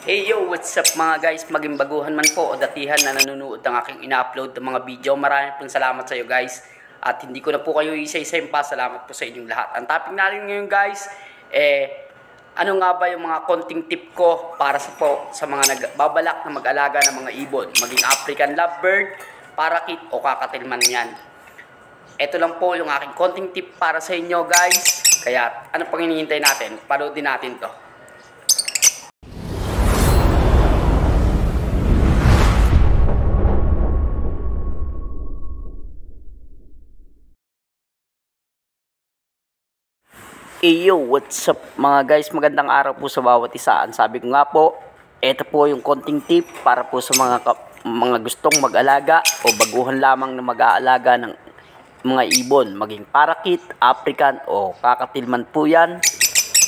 Hey yo, what's up mga guys? Maging baguhan man po o datihan na nanonood ng aking ina-upload ng mga video. Maraming pong salamat sa iyo guys. At hindi ko na po kayo isa-isahin pa. Salamat po sa inyong lahat. Ang topic natin ngayon guys, ano nga ba yung mga konting tip ko para sa mga nagbabalak na mag-alaga ng mga ibon? Maging African lovebird, parakeet o kakatilman yan. Ito lang po yung aking konting tip para sa inyo guys. Kaya ano pang hinihintay natin? Panoodin natin to. Yo, what's up mga guys? Magandang araw po sa bawat isa. Ang sabi ko nga po, ito po yung konting tip para po sa mga gustong mag-alaga o baguhan lamang na mag-aalaga ng mga ibon. Maging parakeet, African o kakatilman po yan.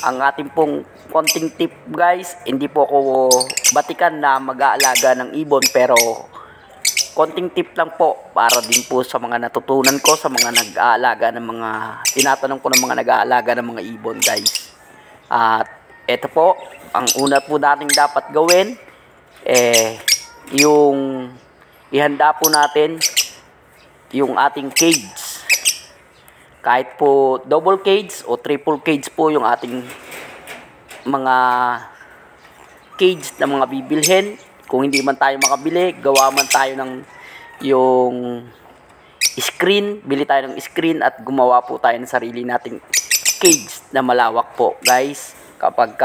Ang ating pong konting tip guys, hindi po ako batikan na mag-aalaga ng ibon pero konting tip lang po para din po sa mga natutunan ko sa mga nag-aalaga ng mga tinatanong ko ng mga nag-aalaga ng mga ibon guys. At ito po, ang una po nating dapat gawin yung ihanda po natin yung ating cage. Kahit po double cage o triple cage po yung ating mga cage na mga bibilhin. Kung hindi man tayo makabili, gawa man tayo ng yung screen, bili tayo ng screen at gumawa po tayo ng sarili nating cage na malawak po guys. Kapag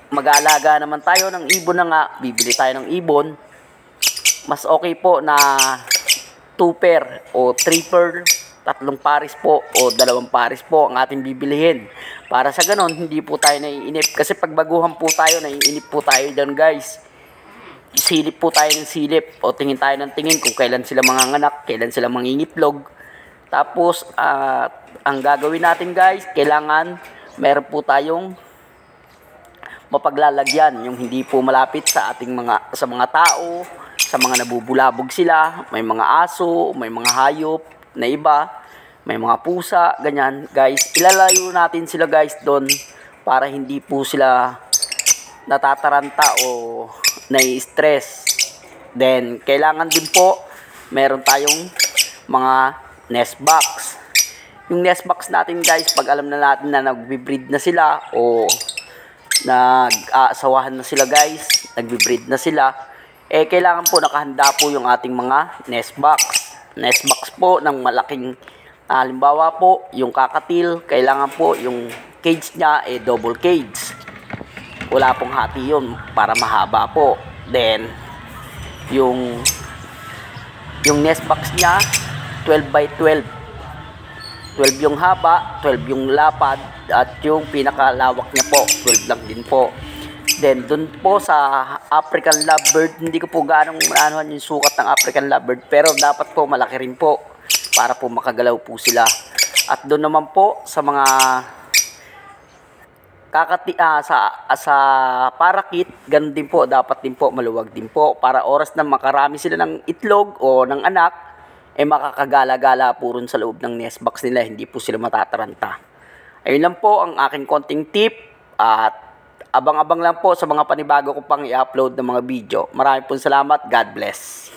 mag-aalaga naman tayo ng ibon na nga, bibili tayo ng ibon, mas okay po na 2 pair o 3 pair, 3 pares po o 2 pares po ang ating bibilihin. Para sa ganon, hindi po tayo naiinip. Kasi pag baguhan po tayo, naiinip po tayo dyan guys. Silip po tayo ng silip o tingin tayo ng tingin kung kailan sila manganganak, kailan sila mangingitlog. Tapos, ang gagawin natin guys, kailangan meron po tayong mapaglalagyan. Yung hindi po malapit sa ating sa mga tao, sa mga nabubulabog sila, may mga aso, may mga hayop na iba, may mga pusa, ganyan guys. Ilalayo natin sila guys doon para hindi po sila natataranta o nai-stress. Then kailangan din po meron tayong mga nest box. Yung nest box natin guys, pag alam na natin na nagbe-breed na sila o nag-aasawahan na sila guys, nagbe-breed na sila, kailangan po nakahanda po yung ating mga nest box. Nest box po ng malaking halimbawa po, yung kakatil, kailangan po yung cage niya double cage. Wala pong hati yun para mahaba po. Then, yung nest box niya, 12 by 12. 12 yung haba, 12 yung lapad, at yung pinakalawak niya po, 12 lang din po. Then, dun po sa African lovebird, hindi ko po ganong maanuhan yung sukat ng African lovebird, pero dapat po malaki rin po para po makagalaw po sila. At doon naman po sa mga sa parakeet, ganun din po, dapat din po maluwag din po para oras na makarami sila ng itlog o ng anak, makakagala-gala po rin sa loob ng nest box nila, hindi po sila matataranta. Ayun lang po ang aking konting tip at abang-abang lang po sa mga panibago ko pang i-upload ng mga video. Maraming po salamat. God bless.